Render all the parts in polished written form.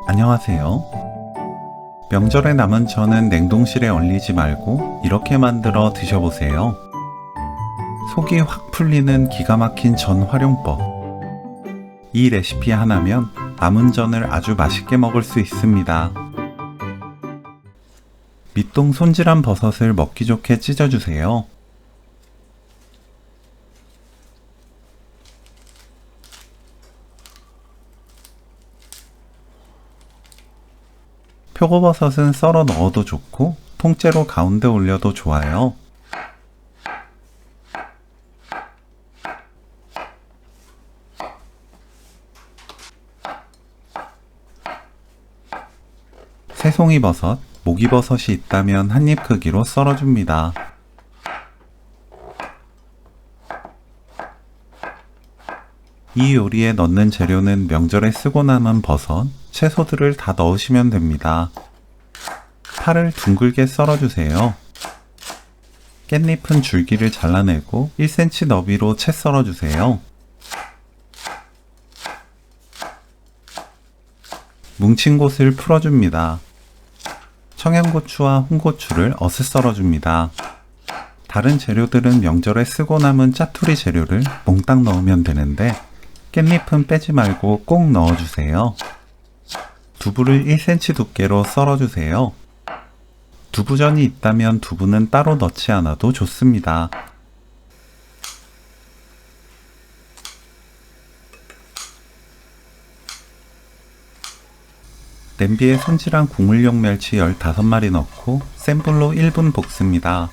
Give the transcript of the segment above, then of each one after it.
안녕하세요. 명절에 남은 전은 냉동실에 얼리지 말고 이렇게 만들어 드셔보세요. 속이 확 풀리는 기가 막힌 전 활용법. 이 레시피 하나면 남은 전을 아주 맛있게 먹을 수 있습니다. 밑동 손질한 버섯을 먹기 좋게 찢어주세요. 표고버섯은 썰어 넣어도 좋고 통째로 가운데 올려도 좋아요. 새송이버섯, 목이버섯이 있다면 한입 크기로 썰어줍니다. 이 요리에 넣는 재료는 명절에 쓰고 남은 버섯, 채소들을 다 넣으시면 됩니다. 파를 둥글게 썰어주세요. 깻잎은 줄기를 잘라내고 1cm 너비로 채 썰어주세요. 뭉친 곳을 풀어줍니다. 청양고추와 홍고추를 어슷 썰어줍니다. 다른 재료들은 명절에 쓰고 남은 짜투리 재료를 몽땅 넣으면 되는데 깻잎은 빼지 말고 꼭 넣어주세요. 두부를 1cm 두께로 썰어주세요. 두부전이 있다면 두부는 따로 넣지 않아도 좋습니다. 냄비에 손질한 국물용 멸치 15마리 넣고 센 불로 1분 볶습니다.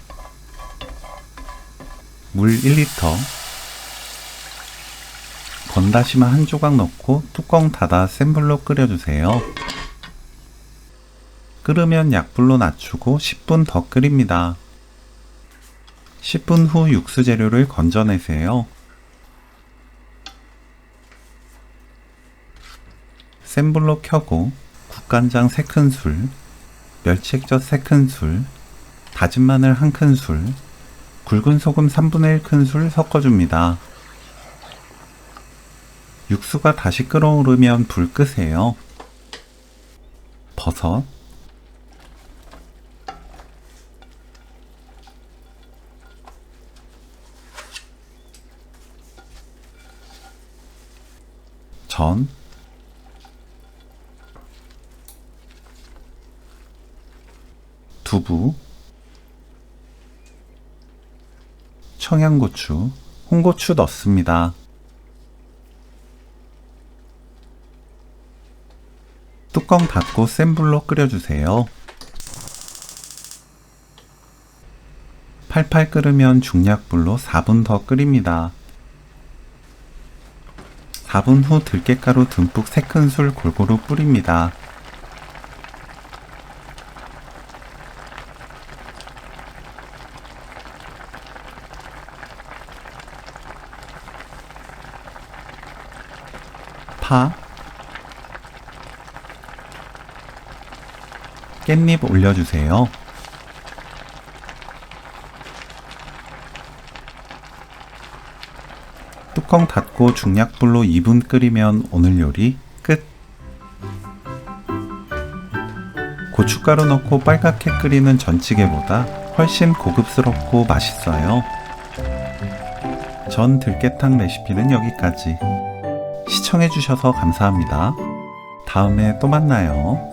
물 1리터, 건다시마 한 조각 넣고 뚜껑 닫아 센 불로 끓여주세요. 끓으면 약불로 낮추고 10분 더 끓입니다. 10분 후 육수 재료를 건져내세요. 센 불로 켜고 국간장 3큰술, 멸치액젓 3큰술, 다진 마늘 1큰술, 굵은 소금 3분의 1큰술 섞어줍니다. 육수가 다시 끓어오르면 불 끄세요. 버섯, 전, 두부, 청양고추, 홍고추 넣습니다. 뚜껑 닫고 센 불로 끓여주세요. 팔팔 끓으면 중약불로 4분 더 끓입니다. 4분 후 들깨가루 듬뿍 3큰술 골고루 뿌립니다. 파, 깻잎 올려주세요. 뚜껑 닫고 중약불로 2분 끓이면 오늘 요리 끝! 고춧가루 넣고 빨갛게 끓이는 전찌개보다 훨씬 고급스럽고 맛있어요. 전 들깨탕 레시피는 여기까지. 시청해주셔서 감사합니다. 다음에 또 만나요.